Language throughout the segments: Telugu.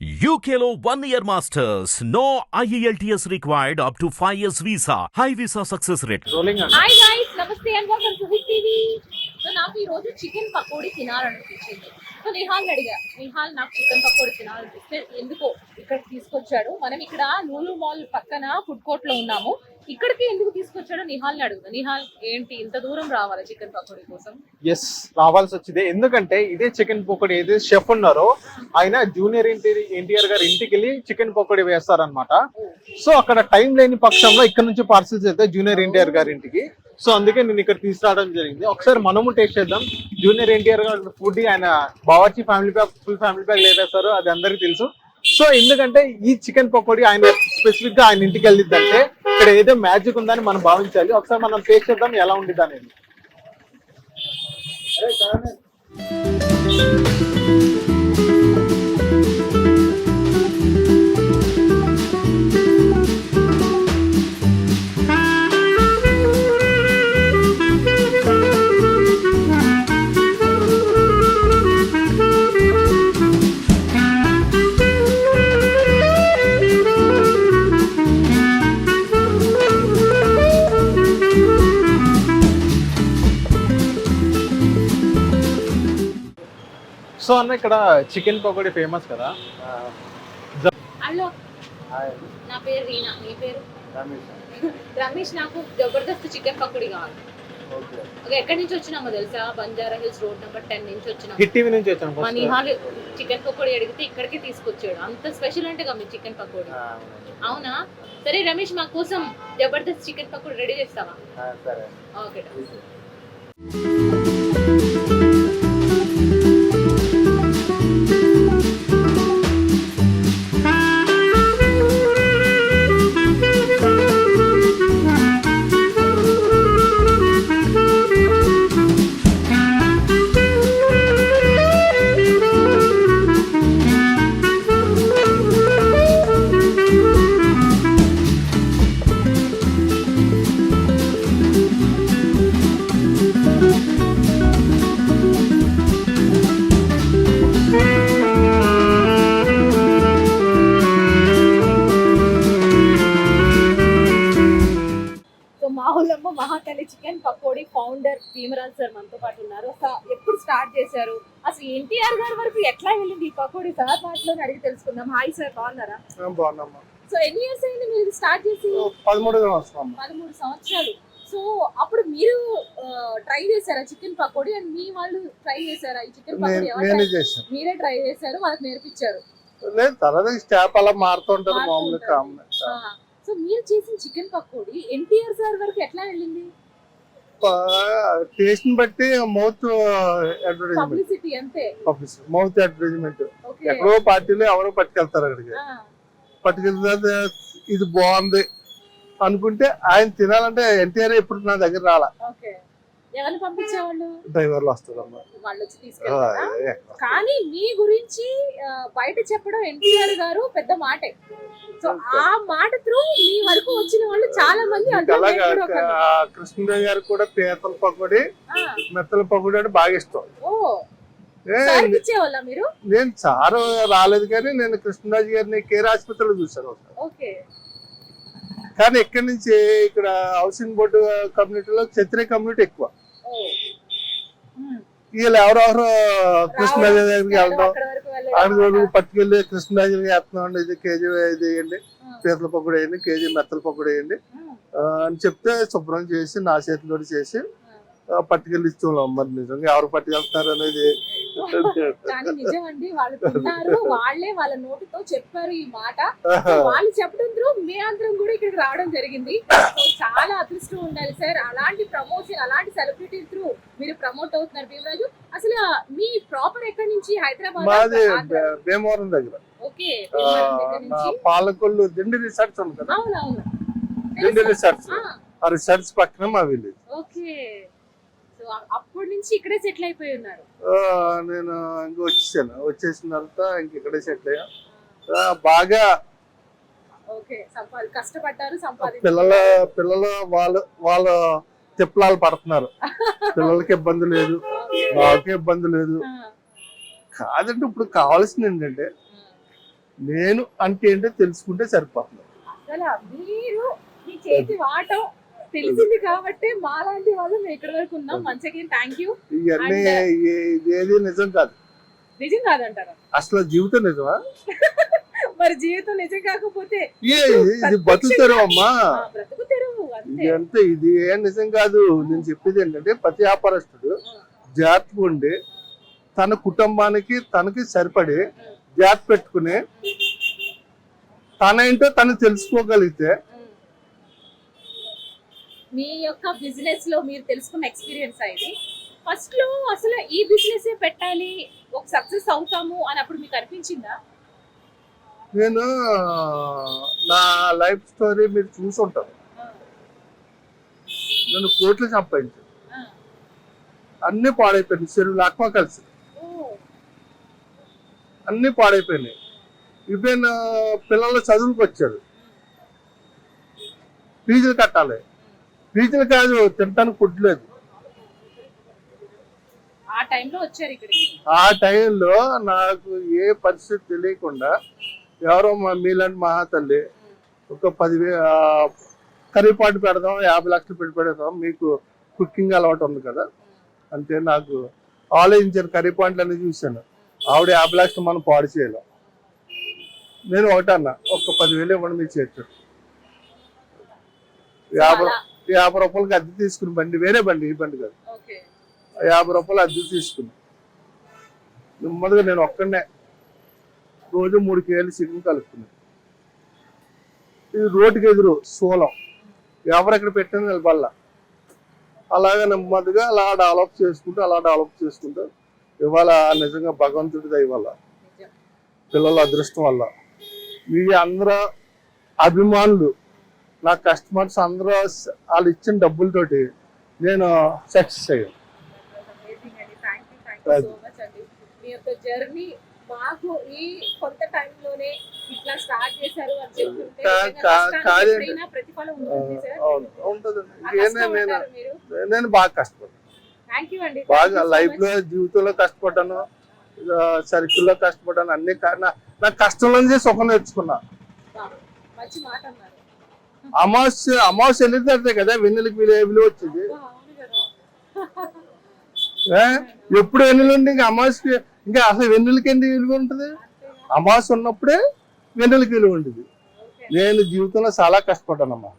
UKలో 1 year masters. No IELTS required up to 5 years visa. High visa success rate. Hi guys, నమస్తే and welcome to Hit TV. So నాకు ఈ రోజు చికెన్ పకోడీ తినాలనిపించింది. సో నిహాల్ని అడిగా, నిహాల్ నాకు చికెన్ పకోడీ తినాలనిపిస్తే ఎందుకో ఇక్కడికి తీసుకొచ్చాడు. మనం ఇక్కడ లూలు మాల్ పక్కన ఫుడ్ కోర్ట్ లో ఉన్నాము. ఇక్కడికి ఎందుకు తీసుకొచ్చాడో నిహాల్ని అడుగుతా. నిహాల్, ఏంటి ఇంత దూరం రావాలా చికెన్ పకోడీ కోసం? ఎస్, రావాల్సి వచ్చింది. ఎందుకంటే ఇదే చికెన్ పకోడీ ఏదైతే షెఫ్ ఉన్నారో ఆయన జూనియర్ ఎన్టీఆర్ గారి ఇంటికి వెళ్ళి చికెన్ పకోడీ వేస్తారనమాట. సో అక్కడ టైం లేని పక్షంలో ఇక్కడ నుంచి పార్సిల్స్ వెళ్తాయి జూనియర్ ఎన్టీఆర్ గారి ఇంటికి. సో అందుకే నేను ఇక్కడ తీసుకురావడం జరిగింది. ఒకసారి మనము టేస్ట్ చేద్దాం. జూనియర్ ఎన్టీఆర్ గారి ఫుడ్ ఆయన Bawarchi family pack, full family pack లేదేస్తారు, అది అందరికీ తెలుసు. సో ఎందుకంటే ఈ చికెన్ పకోడీ ఆయన స్పెసిఫిక్ గా ఆయన ఇంటికి వెళ్ళిద్దంటే ఇక్కడ ఏదో మ్యాజిక్ ఉందని మనం భావించాలి. ఒకసారి మనం టేస్ట్ చేద్దాం ఎలా ఉండిద్ది అనేది. సో అన్న ఇక్కడ చికెన్ పకోడీ ఫేమస్ కదా. హలో, నా పేరు రీనా, నీ పేరు? రమేష్. నాకు జబర్దస్త్ చికెన్ పకోడీ కావాలి. ఎక్కడి నుంచి వచ్చినామో తెలుసా? బంజారా హిల్స్ రోడ్ నెంబర్ 10 నుంచి వచ్చినాము. హిట్ టీవీ నుంచి వచ్చాను. మా నిహాల్ చికెన్ పకోడీ అడిగితే ఇక్కడికి తీసుకొచ్చాడు. అంత స్పెషల్ అంటే మీ చికెన్ పకోడీ. అవునా? సరే రమేష్, మా కోసం జబర్దస్త్ చికెన్ పకోడీ రెడీ చేస్తావా? Okay. Mavulamma Mahakali chicken pakodi founder Bhimraj sir మనతో పాటు ఉన్నారు. ఎప్పుడు స్టార్ట్ చేశారు, అసలు ఎన్టీఆర్ గారి వరకు ఎట్లా వెళ్ళింది ఈ పకోడీ సార్ మాటలో అడిగి తెలుసుకుందాం. హాయ్ సార్, బాగున్నారా? బాగున్నామ్మా. సో ఎన్ని ఇయర్స్ అయింది మీరు స్టార్ట్ చేసి? 13 సంవత్సరాలు. సో అప్పుడు మీరు ట్రై చేశారా చికెన్ పకోడీ, అండ్ మీ వాళ్ళు ట్రై చేశారా ఈ చికెన్ పకోడీ? మీరే ట్రై చేశారు, వాళ్ళకి నేర్పించారు? సో మీరు చేసిన చికెన్ పకోడీ ఎన్టీఆర్ సార్ వరకు ఎట్లా వెళ్ళింది? టేస్ట్ బట్టి మౌత్ పబ్లిసిటీ అంతే. Mouth advertisement. ఎక్కడో పార్టీలో ఎవరో పట్టుకెళ్తారు, అక్కడికి పట్టుకెళ్తే ఇది బాగుంది అనుకుంటే ఆయన తినాలంటే ఎన్టీఆర్ ఎప్పుడు నా దగ్గర రాలా. ఎవరిని పంపించేవాళ్ళు? డ్రైవర్లు వస్తారమ్మా, వాళ్ళు వచ్చి తీసుకెళ్తారా? కానీ మీ గురించి బయట చెప్పడం ఎన్టీఆర్ గారు పెద్ద మాటే. సో ఆ మాట త్రూ మీ వరకు వచ్చిన వాళ్ళు చాలా మంది. కృష్ణదేవ్ గారు కూడా పీతల పకోడీ, మెత్తల పకోడీ అంటే బాగా ఇష్టం. మీరు? నేను సారు రాలేదు, కానీ నేను కృష్ణరాజు గారిని కేర్ ఆసుపత్రిలో చూసాను. కానీ ఇక్కడి నుంచి ఇక్కడ హౌసింగ్ బోర్డు కమ్యూనిటీలో క్షత్రియ కమ్యూనిటీ ఎక్కువ. వీళ్ళు ఎవరెవరు కృష్ణరాజు దగ్గరికి వెళ్తాం, అక్కడ పట్టుకెళ్ళి కృష్ణరాజు గారికి వేస్తున్నాం, ఇది కేజీ ఇది వేయండి, పీతల పకోడీ వేయండి, కేజీ మెత్తల పకోడీ వేయండి అని చెప్తే శుభ్రం చేసి నా చేతిలో చేసి పట్టుకెళ్ళి ఇచ్చాం. మరి నిజంగా ఎవరు పట్టుకెళ్తున్నారు అనేది నిజమండి. వాళ్ళు తిన్నారు, వాళ్ళే వాళ్ళ నోటితో చెప్పారు ఈ మాట. వాళ్ళు చెప్పడం త్రూ మీ అందరం కూడా ఇక్కడికి రావడం జరిగింది. చాలా అదృష్టం ఉండాలి సార్. అలాంటి ప్రమోషన్, అలాంటి సెలబ్రిటీ త్రూ మీరు ప్రమోట్ అవుతున్నారు. భీమరాజు, అసలు మీ ప్రాపర్ ఎక్కడి నుంచి? హైదరాబాద్, భీమవరం దగ్గర. ఓకే, పాలకొల్లు దిండి రిసార్ట్స్ ఉంది కదా. అవునవును, దిండి రిసార్ట్స్. ఆ రిసార్ట్స్ పక్కన మా విలేజ్. ఓకే. అప్పటి నుంచి ఇక్కడే సెటిల్ అయిపోయి ఉన్నారు? నేను ఇంక వచ్చేసిన తర్వాత ఇంక ఇక్కడే సెటిల్ అయ్యా. బాగా కష్టపడ్డారు, పిల్లలు వాళ్ళు తిప్పలాలు పడుతున్నారు. పిల్లలకి ఇబ్బంది లేదు, నాకు ఇబ్బంది లేదు. కాదంటే ఇప్పుడు కావాల్సింది ఏంటంటే నేను అంటే ఏంటో తెలుసుకుంటే సరిపోతుంది. అసలు మీరు మీ చేతి వాటం తెలిసింది కాబట్టి మాలాంటి వాళ్ళు మేము ఇక్కడ వరకు ఉన్నాం. మంచిగా థ్యాంక్ యూ. ఇవన్నీ ఏది నిజం కాదు. నిజం కాదంటారా? అసలు జీవితం నిజమా? మరి జీవితం నిజం కాకపోతే ఇది బతుకుతారు అమ్మా. బ్రతుకుతారు ఇదంతా ఇది ఏం నిజం కాదు. నేను చెప్పేది ఏంటంటే ప్రతి వ్యాపారస్తుడు జాగ్రత్తగా ఉండి తన కుటుంబానికి తనకి సరిపడి జాగ్రత్త పెట్టుకుని తన ఏంటో తను తెలుసుకోగలిగితే. మీ యొక్క బిజినెస్ లో మీరు తెలుసుకున్న ఎక్స్పీరియన్స్ ఇది ఫస్ట్ లో అసలు ఈ బిజినెస్ పెట్టాలి ఒక సక్సెస్ అవుతాము అని అప్పుడు మీకు అనిపించిందా? నేను నా లైఫ్ స్టోరీ మీరు చూసి ఉంటారు. నేను కోట్లు సంపాదించాను, అన్ని పాడైపోయినాయి. చెరువులు అక్వా కలిసి అన్ని పాడైపోయినాయి. ఈవెన్ పిల్లలు చదువులకు వచ్చారు, ఫీజులు కట్టాలి. ఫీజులు కాదు, తినడానికి ఫుడ్ లేదు. ఆ టైంలో నాకు ఏ పరిస్థితి తెలియకుండా ఎవరో మీలాంటి మహాతల్లి ఒక 10,000 కర్రీపాటు పెడదాం, 50 లక్షలు పెట్టి పెడదాం, మీకు కుకింగ్ అలవాటు ఉంది కదా అంటే నాకు ఆలోచించాను. కర్రీపాయింట్లు అన్ని చూశాను. ఆవిడ 50 లక్షలు మనం పాడు చేయలేం. నేను ఒకటన్నా, ఒక 10,000 ఇవ్వండి మీ చేర్చు. 50 రూపాయలకి అద్దె తీసుకుని బండి, వేరే బండి, ఈ బండి కాదు, 50 రూపాయలు అద్దె తీసుకుని నెమ్మదిగా నేను ఒక్కడనే రోజు 3 కేజీలు చికెన్ కలుపుకున్నాను. ఇది రోడ్డుకి ఎదురు సోలం, ఎవరెక్కడ పెట్టిన నిలబడాల. అలాగే నెమ్మదిగా అలా డెవలప్ చేసుకుంటూ ఇవాళ నిజంగా భగవంతుడి దయ వల్ల, పిల్లల అదృష్టం వల్ల, మీ అందరూ అభిమానులు, నా కస్టమర్స్ అందరూ వాళ్ళు ఇచ్చిన డబ్బులతోటి నేను సక్సెస్ అయ్యాను. మీ యొక్క జర్నీ మాకు ఈ కొంత టైంలోనే ఇట్లా స్టార్ట్ చేశారు అని చెప్తుంటే ప్రతిఫలం నేను బాగా కష్టపడ్డాను, బాగా లైఫ్ లో జీవితంలో కష్టపడ్డాను, సర్కిల్లో కష్టపడ్డాను. అన్ని నా కష్టంలోంచి సుఖం నేర్చుకున్నా. అమావాస్య వెళ్ళితే కదా వెన్నెలకి విలువ వచ్చింది. ఎప్పుడు వెన్నెలుండి ఇంకా అమావాస్య, ఇంకా అసలు వెన్నెలకి ఎందుకు విలువ ఉంటుంది? అమావాస్య ఉన్నప్పుడే వెన్నెలకి విలువ ఉంటుంది. నేను జీవితంలో చాలా కష్టపడ్డానమ్మా.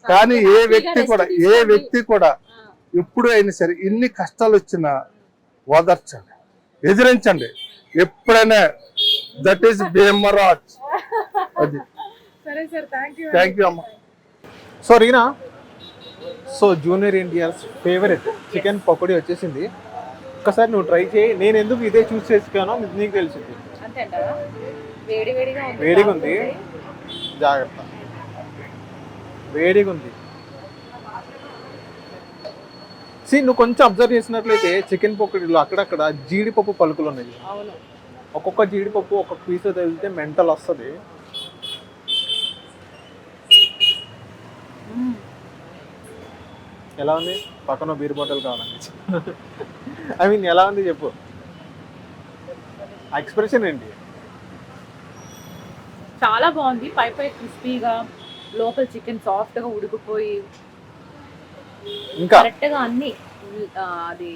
కానీ ఏ వ్యక్తి కూడా ఎప్పుడు అయినా సరే ఎన్ని కష్టాలు వచ్చినా ఓదార్చండి, ఎదిరించండి ఎప్పుడైనా. That is Bhimraj. అది థ్యాంక్ యూ అమ్మా. So Reena, so junior NTR's favourite chicken pakodi వచ్చేసింది. ఒక్కసారి నువ్వు ట్రై చేయి. నేను ఎందుకు ఇదే చూస్ చేసుకోనో నీకు తెలిసింది. వేడిగా ఉంది, జాగ్రత్త, వేడిగా ఉంది. నువ్వు కొంచెం అబ్జర్వ్ చేసినట్లయితే చికెన్ పకోడీలో అక్కడక్కడ జీడిపప్పు పలుకులు ఉన్నాయి. ఒక్కొక్క జీడిపప్పు ఒక్కొక్క పీస్ తగిలితే మెంటల్ వస్తుంది. ఎలా ఉంది? పక్కన బీర్ బాటిల్ కావాలండి. ఐ మీన్ ఎలా ఉంది చెప్పు, ఎక్స్ప్రెషన్ ఏంటి? చాలా బాగుంది. పై క్రిస్పీగా, లోపల చికెన్ సాఫ్ట్ గా ఉడికిపోయి, ఇంకా కరెక్ట్ గా అన్ని అది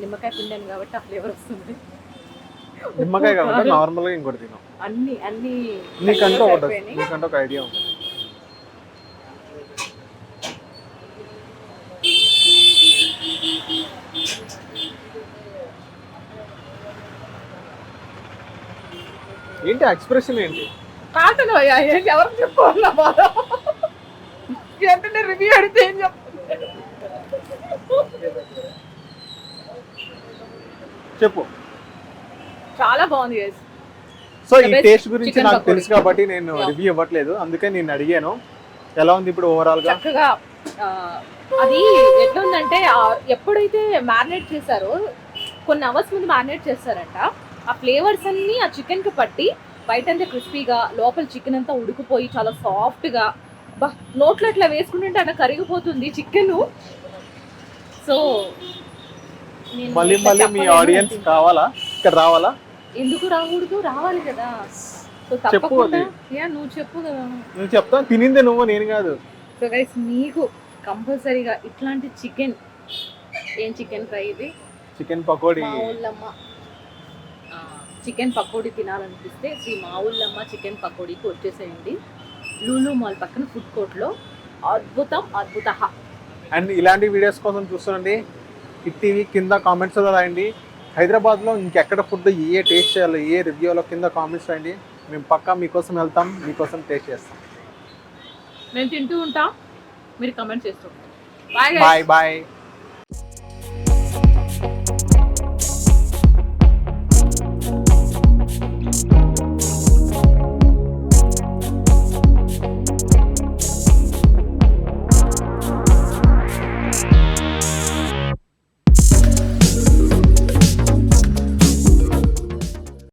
నిమ్మకాయ పిండాను కాబట్టి ఆ ఫ్లేవర్ వస్తుంది. నిమ్మకాయ కాబట్టి నార్మల్ గా ఇంకోటి తిను. అన్ని నీకంటూ ఒక ఐడియా ఉంది. ఏంటి ఎక్స్ప్రెషన్ ఏంటి? కాటను ఏంటి ఎవరికి చెప్పుకోవాలా? ఏంటంటే రివ్యూ అడిగితే ఏం చెప్పు. చాలా బాగుంది. సో ఈ టేస్ట్ గురించి నాకు తెలుసు కాబట్టి నేను రివ్యూ ఇవ్వట్లేదు, అందుకే నేను అడిగాను ఎలా ఉంది ఇప్పుడు ఓవరాల్ గా. చక్కగా అది ఎట్లా ఉందంటే ఎప్పుడైతే మ్యారినేట్ చేశారో కొన్ని అవర్స్ ముందు మ్యారినేట్ చేస్తారంట, ఆ ఫ్లేవర్స్ అన్ని ఆ చికెన్ కి పట్టి బయట అంతా క్రిస్పీగా, లోపల చికెన్ అంతా ఉడికిపోయి చాలా సాఫ్ట్ గా, నోట్లో అట్లా వేసుకుంటుంటే అట్లా కరిగిపోతుంది చికెన్. సో మళ్ళీ మీ ఆడియన్స్ కావాలా ఇక్కడ రావాలా? ఎందుకు రాకూడదు, రావాలి కదా. సో చెప్పు తప్పకుండా అది. యా నువ్వు చెప్పు కదా. నేను చెప్తాను, తినిందే నువ్వు, నేను కాదు. సో గైస్ మీకు కంపల్సరీగా ఇట్లాంటి చికెన్, ఏం చికెన్ ఫ్రై ఇది, చికెన్ పకోడీ. మావుల్లమ్మ చికెన్ పకోడీ తినాలనిపిస్తే శ్రీ మావుల్లమ్మ చికెన్ పకోడీకి వచ్చేసేయండి. లూలు మాల్ పక్కన ఫుడ్ కోర్ట్లో. అద్భుతం అద్భుత. అండ్ ఇలాంటి వీడియోస్ కోసం చూస్తుండండి హిట్ టీవీ. కింద కామెంట్స్లో రాయండి హైదరాబాద్లో ఇంకెక్కడ ఫుడ్ ఏ టేస్ట్ చేయాలో, ఏ రివ్యూలో కింద కామెంట్స్ రాయండి. మేము పక్కా మీకోసం వెళ్తాం, మీకోసం టేస్ట్ చేస్తాం. మేము తింటూ ఉంటాం, మీరు కమెంట్ చేస్తూ ఉంటాం. Bye bye bye.